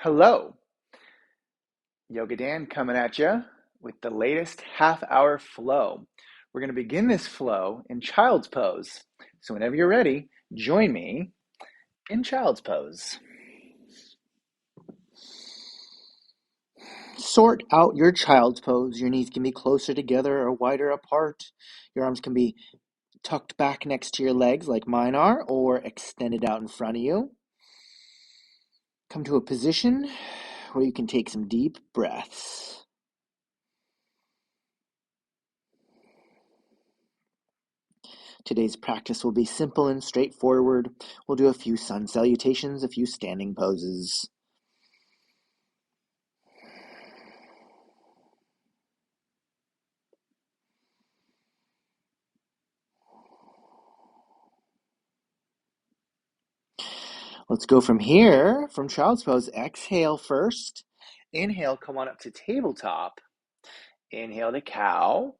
Hello, Yoga Dan coming at you with the latest half-hour flow. We're going to begin this flow in child's pose. So whenever you're ready, join me in child's pose. Sort out your child's pose. Your knees can be closer together or wider apart. Your arms can be tucked back next to your legs like mine are, or extended out in front of you. Come to a position where you can take some deep breaths. Today's practice will be simple and straightforward. We'll do a few sun salutations, a few standing poses. Let's go from here, from child's pose. Exhale first. Inhale, come on up to tabletop. Inhale to cow.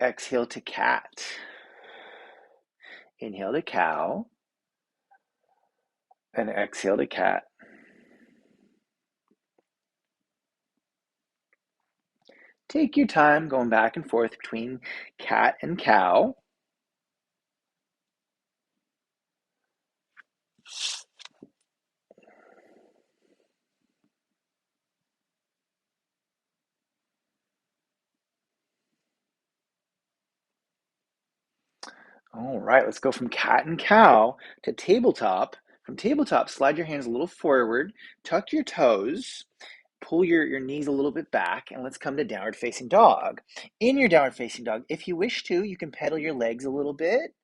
Exhale to cat. Inhale to cow. And exhale to cat. Take your time going back and forth between cat and cow. All right, let's go from cat and cow to tabletop. From tabletop, slide your hands a little forward, tuck your toes, pull your knees a little bit back, and let's come to downward facing dog. In your downward facing dog, if you wish to, you can pedal your legs a little bit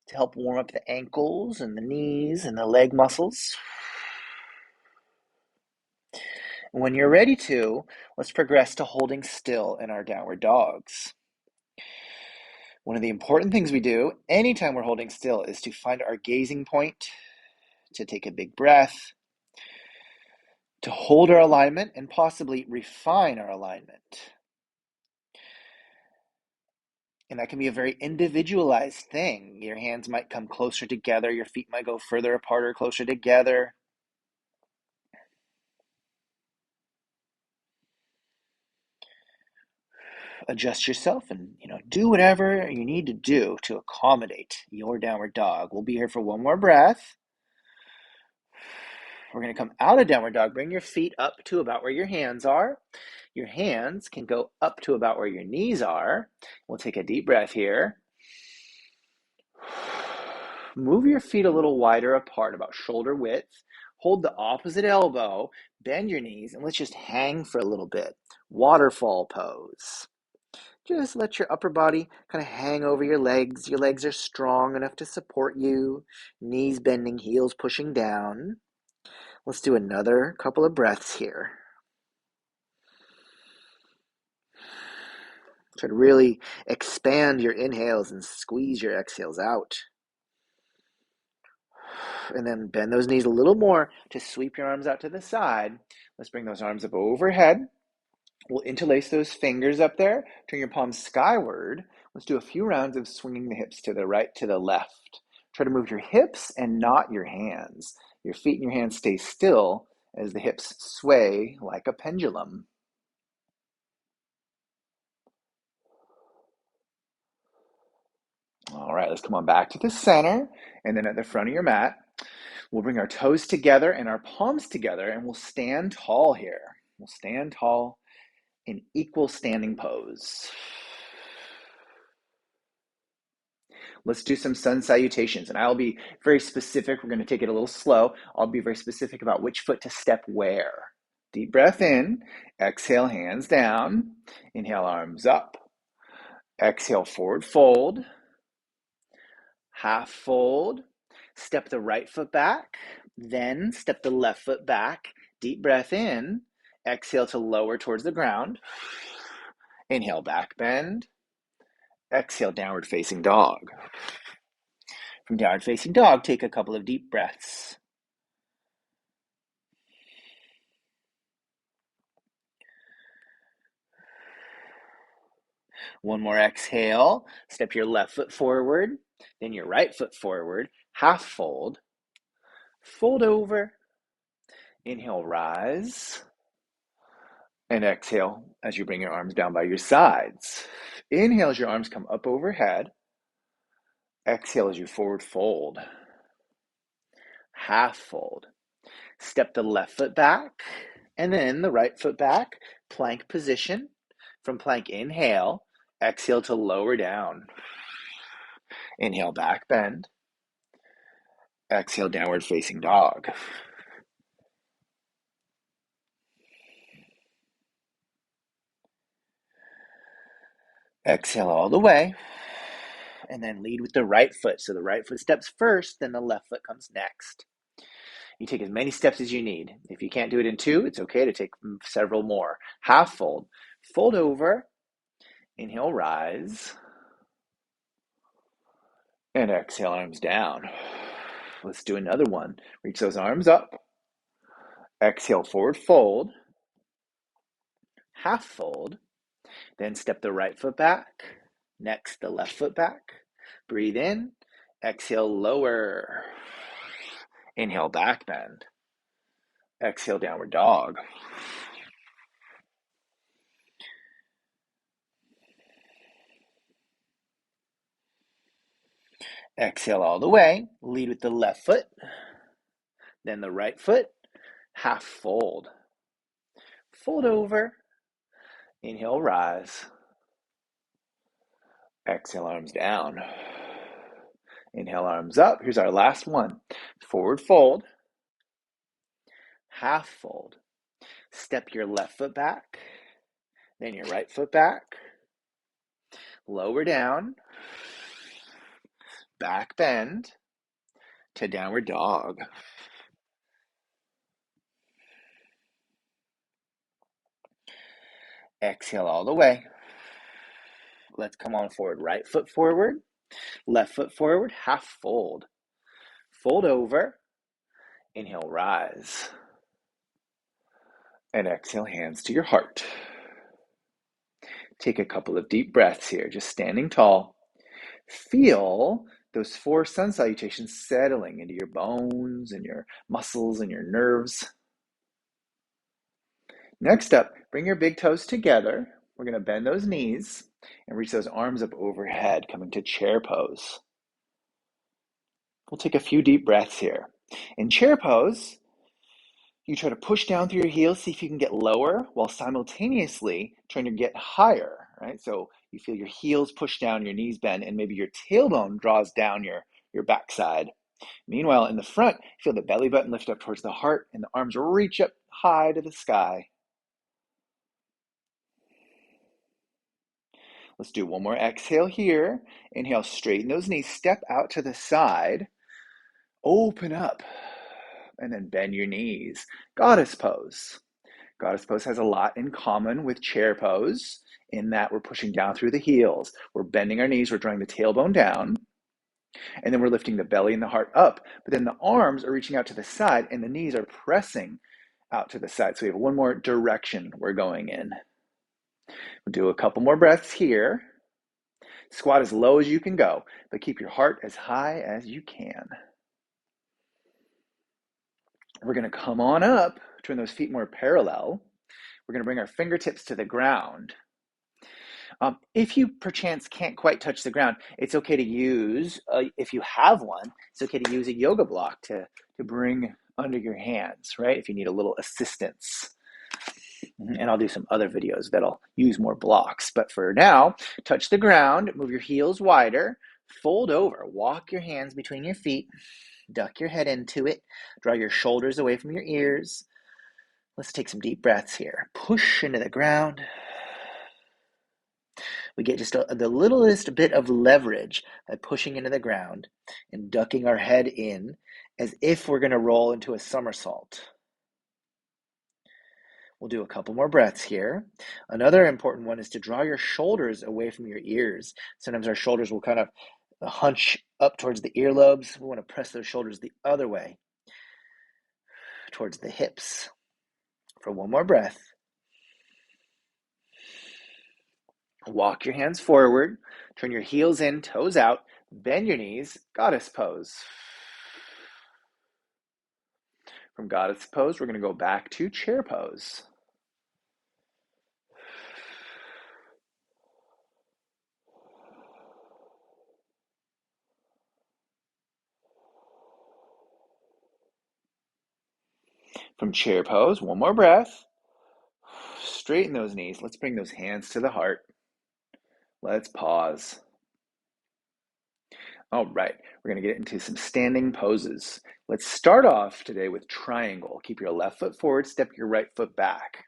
to help warm up the ankles and the knees and the leg muscles. When you're ready to, let's progress to holding still in our downward dogs. One of the important things we do anytime we're holding still is to find our gazing point, to take a big breath, to hold our alignment and possibly refine our alignment. And that can be a very individualized thing. Your hands might come closer together, your feet might go further apart or closer together. Adjust yourself and do whatever you need to do to accommodate your downward dog. We'll be here for one more breath. We're going to come out of downward dog. Bring your feet up to about where your hands are. Your hands can go up to about where your knees are. We'll take a deep breath here. Move your feet a little wider apart, about shoulder width. Hold the opposite elbow, bend your knees, and let's just hang for a little bit. Waterfall pose. Just let your upper body kind of hang over your legs. Your legs are strong enough to support you. Knees bending, heels pushing down. Let's do another couple of breaths here. Try to really expand your inhales and squeeze your exhales out. And then bend those knees a little more to sweep your arms out to the side. Let's bring those arms up overhead. We'll interlace those fingers up there. Turn your palms skyward. Let's do a few rounds of swinging the hips to the right, to the left. Try to move your hips and not your hands. Your feet and your hands stay still as the hips sway like a pendulum. All right, let's come on back to the center, and then at the front of your mat, we'll bring our toes together and our palms together, and we'll stand tall here. We'll stand tall in equal standing pose. Let's do some sun salutations, and I'll be very specific. We're going to take it a little slow. I'll be very specific about which foot to step where. Deep breath in, exhale, hands down, inhale, arms up, exhale, forward fold, half fold, step the right foot back, then step the left foot back, deep breath in, exhale to lower towards the ground, inhale, back bend, exhale, downward facing dog. From downward facing dog, take a couple of deep breaths. One more exhale, step your left foot forward, then your right foot forward, half fold, fold over, Inhale, rise. And exhale as you bring your arms down by your sides. Inhale as your arms come up overhead. Exhale as you forward fold. Half fold. Step the left foot back and then the right foot back. Plank position. From plank, inhale. Exhale to lower down. Inhale, back bend. Exhale, downward facing dog. Exhale all the way. And then lead with the right foot. So the right foot steps first, then the left foot comes next. You take as many steps as you need. If you can't do it in 2, it's okay to take several more. Half fold. Fold over. Inhale, rise. And exhale, arms down. Let's do another one. Reach those arms up. Exhale, forward fold. Half fold. Then step the right foot back. Next, the left foot back. Breathe in. Exhale, lower. Inhale, back bend. Exhale, downward dog. Exhale all the way. Lead with the left foot. Then the right foot. Half fold. Fold over. Inhale, rise. Exhale, arms down. Inhale, arms up. Here's our last one. Forward fold. Half fold. Step your left foot back. Then your right foot back. Lower down. Back bend to downward dog. Exhale all the way. Let's come on forward. Right foot forward. Left foot forward. Half fold. Fold over. Inhale, rise. And exhale, hands to your heart. Take a couple of deep breaths here, just standing tall. Feel those 4 sun salutations settling into your bones and your muscles and your nerves. Next up, bring your big toes together. We're going to bend those knees and reach those arms up overhead, coming to chair pose. We'll take a few deep breaths here. In chair pose, you try to push down through your heels, see if you can get lower while simultaneously trying to get higher, right? So you feel your heels push down, your knees bend, and maybe your tailbone draws down your backside. Meanwhile, in the front, feel the belly button lift up towards the heart and the arms reach up high to the sky. Let's do one more exhale here. Inhale, straighten those knees, step out to the side, open up, and then bend your knees. Goddess pose. Goddess pose has a lot in common with chair pose in that we're pushing down through the heels. We're bending our knees, we're drawing the tailbone down, and then we're lifting the belly and the heart up. But then the arms are reaching out to the side and the knees are pressing out to the side. So we have one more direction we're going in. We'll do a couple more breaths here. Squat as low as you can go, but keep your heart as high as you can. We're going to come on up, turn those feet more parallel. We're going to bring our fingertips to the ground. If you perchance can't quite touch the ground, it's okay to use, if you have one, it's okay to use a yoga block to bring under your hands, right? If you need a little assistance. And I'll do some other videos that'll use more blocks. But for now, touch the ground, move your heels wider, fold over, walk your hands between your feet, duck your head into it, draw your shoulders away from your ears. Let's take some deep breaths here. Push into the ground. We get just the littlest bit of leverage by pushing into the ground and ducking our head in as if we're going to roll into a somersault. We'll do a couple more breaths here. Another important one is to draw your shoulders away from your ears. Sometimes our shoulders will kind of hunch up towards the earlobes. We want to press those shoulders the other way, towards the hips. For one more breath. Walk your hands forward, turn your heels in, toes out, bend your knees, goddess pose. From goddess pose, we're going to go back to chair pose. From chair pose, one more breath. Straighten those knees. Let's bring those hands to the heart. Let's pause. All right, we're going to get into some standing poses. Let's start off today with triangle. Keep your left foot forward, step your right foot back.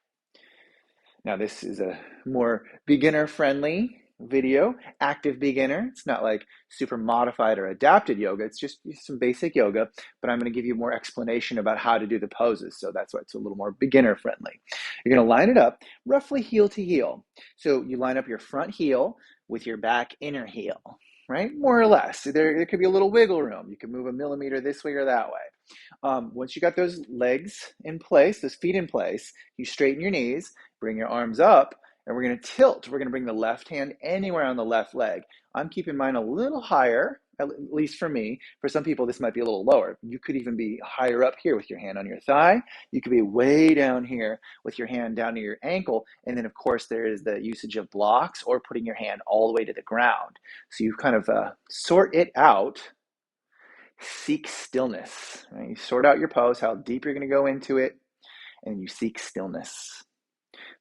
Now, this is a more beginner-friendly video, active beginner. It's not like super modified or adapted yoga. It's just some basic yoga, but I'm going to give you more explanation about how to do the poses. So that's why it's a little more beginner-friendly. You're going to line it up roughly heel to heel. So you line up your front heel with your back inner heel, right? More or less. There could be a little wiggle room. You can move a millimeter this way or that way. Once you got those legs in place, those feet in place, you straighten your knees, bring your arms up, and we're going to tilt. We're going to bring the left hand anywhere on the left leg. I'm keeping mine a little higher, at least for me. For some people, this might be a little lower. You could even be higher up here with your hand on your thigh. You could be way down here with your hand down to your ankle. And then, of course, there is the usage of blocks or putting your hand all the way to the ground. So you kind of sort it out. Seek stillness. Right? You sort out your pose, how deep you're going to go into it, and you seek stillness.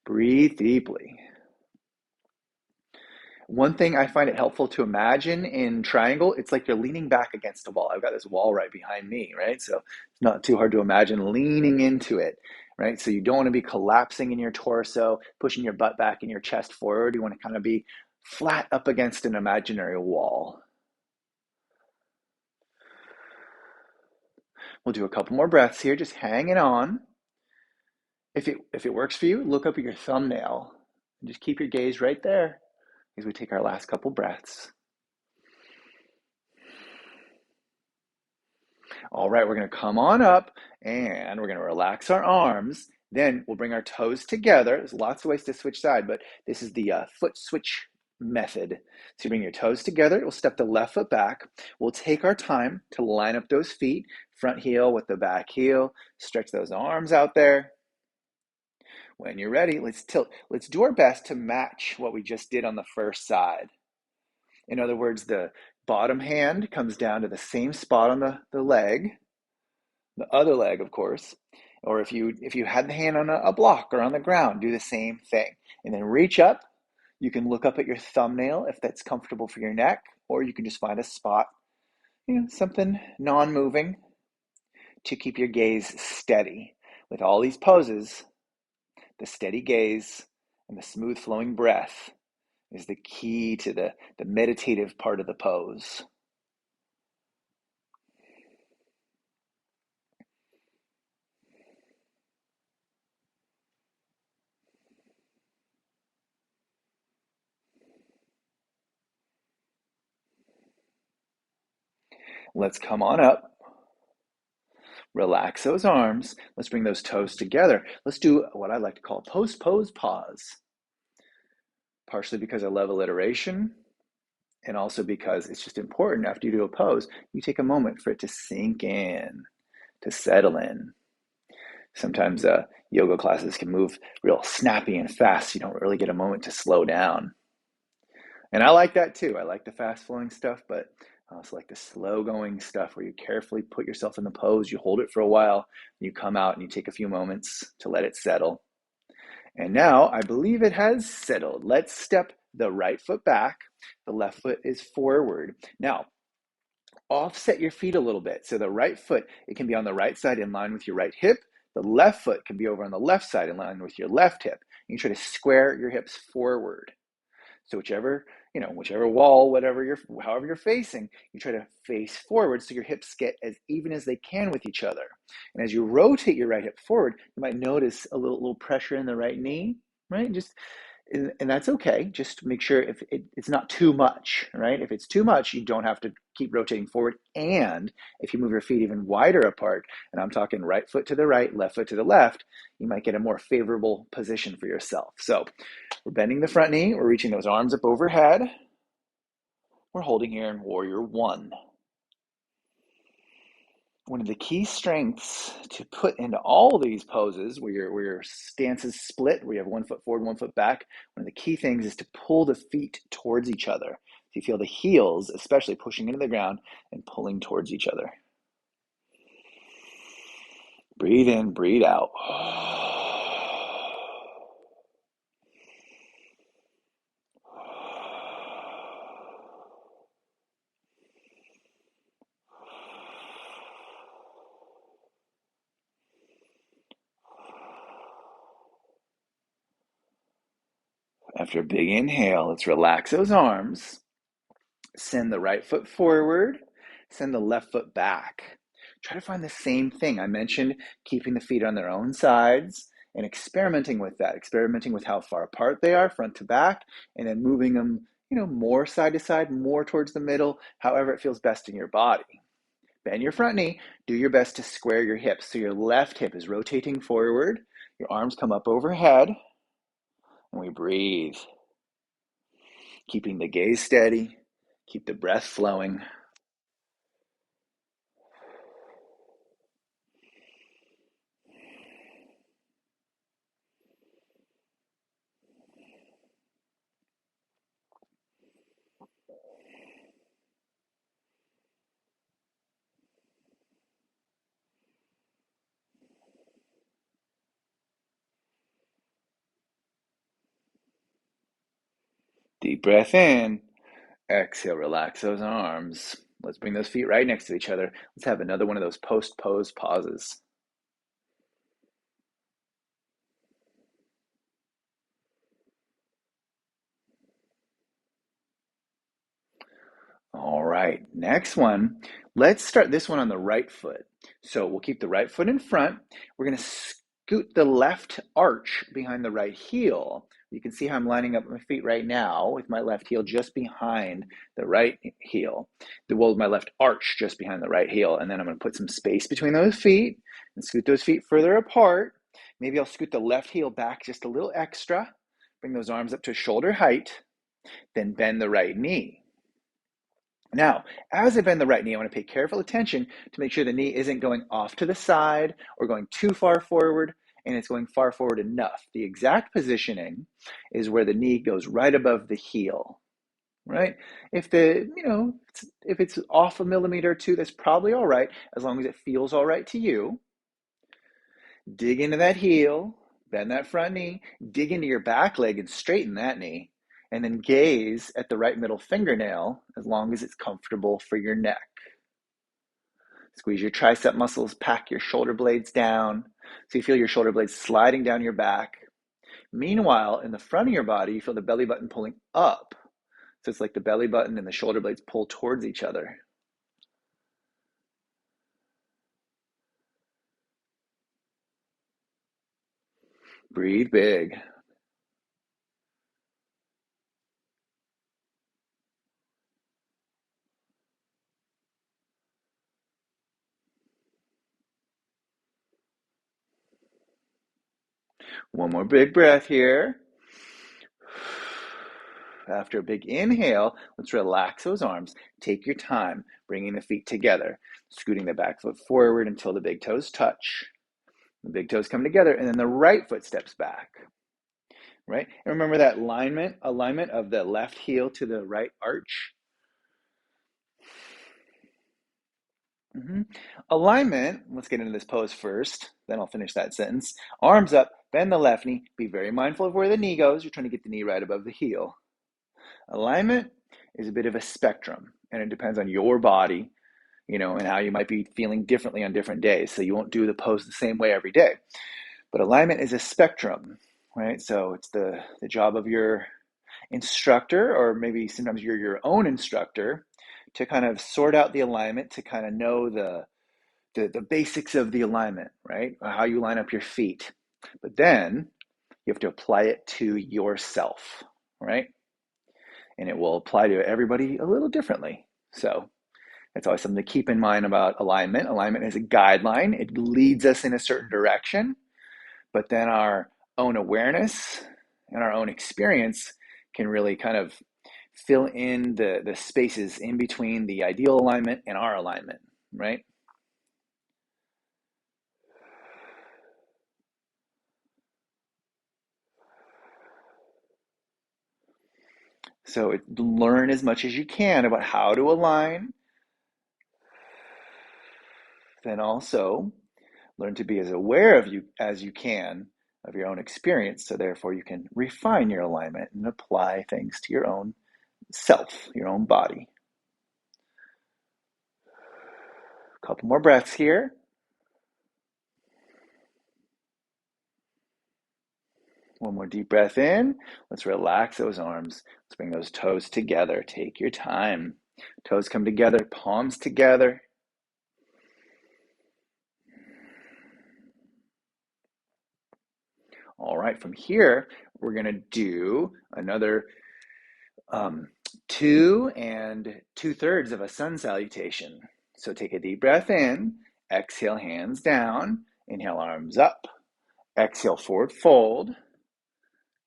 Breathe deeply. One thing I find it helpful to imagine in triangle, it's like you're leaning back against a wall. I've got this wall right behind me, right? So it's not too hard to imagine leaning into it, right? So you don't want to be collapsing in your torso, pushing your butt back and your chest forward. You want to kind of be flat up against an imaginary wall. We'll do a couple more breaths here, just hanging on. If it works for you, look up at your thumbnail and just keep your gaze right there as we take our last couple breaths. All right, we're going to come on up and we're going to relax our arms. Then we'll bring our toes together. There's lots of ways to switch side, but this is the foot switch method. So you bring your toes together. We'll step the left foot back. We'll take our time to line up those feet, front heel with the back heel. Stretch those arms out there. When you're ready, let's tilt. Let's do our best to match what we just did on the first side. In other words, the bottom hand comes down to the same spot on the leg, the other leg, of course. Or if you had the hand on a block or on the ground, do the same thing. And then reach up. You can look up at your thumbnail if that's comfortable for your neck, or you can just find a spot, something non-moving to keep your gaze steady. With all these poses, the steady gaze and the smooth flowing breath is the key to the meditative part of the pose. Let's come on up. Relax those arms. Let's bring those toes together. Let's do what I like to call post, pose, pause. Partially because I love alliteration, and also because it's just important after you do a pose, you take a moment for it to sink in, to settle in. Sometimes yoga classes can move real snappy and fast. You don't really get a moment to slow down. And I like that too. I like the fast flowing stuff, but I also like the slow going stuff where you carefully put yourself in the pose, you hold it for a while, you come out and you take a few moments to let it settle. And now I believe it has settled. Let's step the right foot back. The left foot is forward. Now, offset your feet a little bit. So the right foot, it can be on the right side in line with your right hip. The left foot can be over on the left side in line with your left hip. You try to square your hips forward. So whichever wall, however you're facing, you try to face forward so your hips get as even as they can with each other. And as you rotate your right hip forward, you might notice a little pressure in the right knee, right? And that's okay. Just make sure if it's not too much, right? If it's too much, you don't have to keep rotating forward. And if you move your feet even wider apart, and I'm talking right foot to the right, left foot to the left, you might get a more favorable position for yourself. So we're bending the front knee. We're reaching those arms up overhead. We're holding here in Warrior One. One of the key strengths to put into all these poses where your stance is split, where you have 1 foot forward, 1 foot back, one of the key things is to pull the feet towards each other. So you feel the heels, especially pushing into the ground and pulling towards each other. Breathe in, breathe out. After a big inhale, let's relax those arms. Send the right foot forward, send the left foot back. Try to find the same thing. I mentioned keeping the feet on their own sides and experimenting with that, experimenting with how far apart they are, front to back, and then moving them, more side to side, more towards the middle, however it feels best in your body. Bend your front knee. Do your best to square your hips. So your left hip is rotating forward. Your arms come up overhead. And we breathe. Keeping the gaze steady. Keep the breath flowing. Deep breath in. Exhale, relax those arms. Let's bring those feet right next to each other. Let's have another one of those post-pose pauses. All right, next one. Let's start this one on the right foot. So we'll keep the right foot in front. We're going to scoot the left arch behind the right heel. You can see how I'm lining up my feet right now with my left heel just behind the right heel. My left arch just behind the right heel. And then I'm going to put some space between those feet and scoot those feet further apart. Maybe I'll scoot the left heel back just a little extra. Bring those arms up to shoulder height. Then bend the right knee. Now, as I bend the right knee, I want to pay careful attention to make sure the knee isn't going off to the side or going too far forward, and it's going far forward enough. The exact positioning is where the knee goes right above the heel, right? If if it's off a millimeter or two, that's probably all right, as long as it feels all right to you. Dig into that heel, bend that front knee, dig into your back leg and straighten that knee, and then gaze at the right middle fingernail as long as it's comfortable for your neck. Squeeze your tricep muscles, pack your shoulder blades down so you feel your shoulder blades sliding down your back. Meanwhile, in the front of your body, you feel the belly button pulling up. So it's like the belly button and the shoulder blades pull towards each other. Breathe big. One more big breath here. After a big inhale, let's relax those arms. Take your time, bringing the feet together, scooting the back foot forward until the big toes touch. The big toes come together, and then the right foot steps back. Right? And remember that alignment of the left heel to the right arch. Alignment, let's get into this pose first, then I'll finish that sentence. Arms up, bend the left knee. Be very mindful of where the knee goes. You're trying to get the knee right above the heel. Alignment is a bit of a spectrum, and it depends on your body, and how you might be feeling differently on different days. So you won't do the pose the same way every day. But alignment is a spectrum, right? So it's the job of your instructor, or maybe sometimes you're your own instructor, to kind of sort out the alignment, to kind of know the basics of the alignment, right? How you line up your feet. But then you have to apply it to yourself, right? And it will apply to everybody a little differently. So that's always something to keep in mind about alignment. Alignment is a guideline. It leads us in a certain direction, but then our own awareness and our own experience can really kind of fill in the spaces in between the ideal alignment and our alignment, right? So learn as much as you can about how to align. Then also learn to be as aware of you as you can of your own experience, so therefore you can refine your alignment and apply things to your own self, your own body. A couple more breaths here. One more deep breath in. Let's relax those arms. Let's bring those toes together. Take your time. Toes come together, palms together. All right, from here, we're going to do another 2 2/3 of a sun salutation. So take a deep breath in, exhale, hands down, inhale, arms up, exhale, forward fold,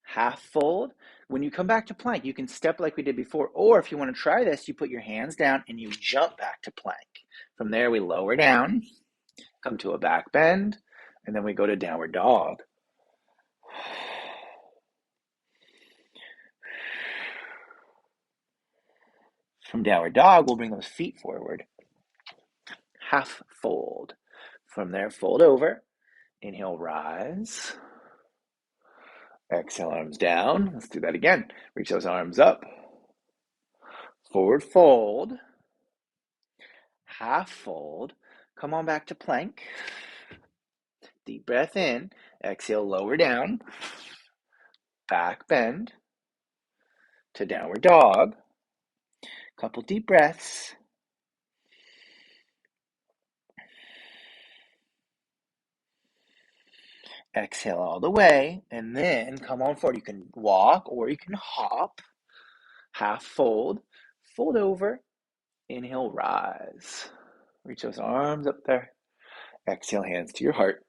half fold. When you come back to plank, you can step like we did before, or if you want to try this, you put your hands down and you jump back to plank. From there, we lower down, come to a back bend, and then we go to downward dog. From downward dog, we'll bring those feet forward. Half fold. From there, fold over. Inhale, rise. Exhale, arms down. Let's do that again. Reach those arms up. Forward fold. Half fold. Come on back to plank. Deep breath in. Exhale, lower down. Back bend to downward dog. Couple deep breaths. Exhale all the way, and then come on forward. You can walk or you can hop. Half fold. Fold over. Inhale, rise. Reach those arms up there. Exhale, hands to your heart.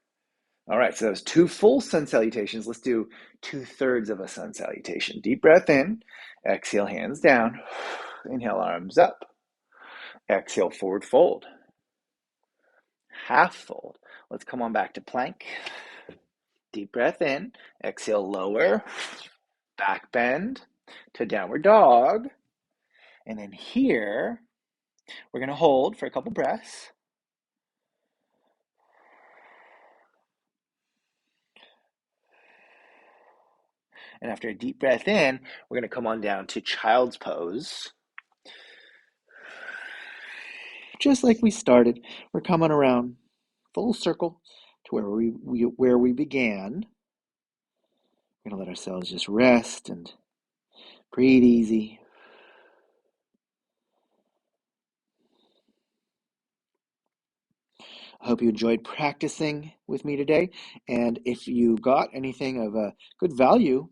All right, so those 2 full sun salutations. Let's do 2/3 of a sun salutation. Deep breath in. Exhale, hands down. Inhale, arms up. Exhale, forward fold. Half fold. Let's come on back to plank. Deep breath in. Exhale, lower. Back bend to downward dog. And then here, we're going to hold for a couple breaths. And after a deep breath in, we're going to come on down to child's pose. Just like we started, we're coming around full circle to where we began. We're going to let ourselves just rest and breathe easy. I hope you enjoyed practicing with me today. And if you got anything of a good value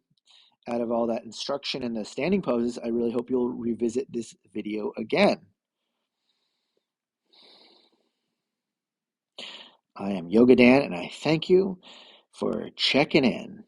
out of all that instruction in the standing poses, I really hope you'll revisit this video again. I am Yoga Dan, and I thank you for checking in.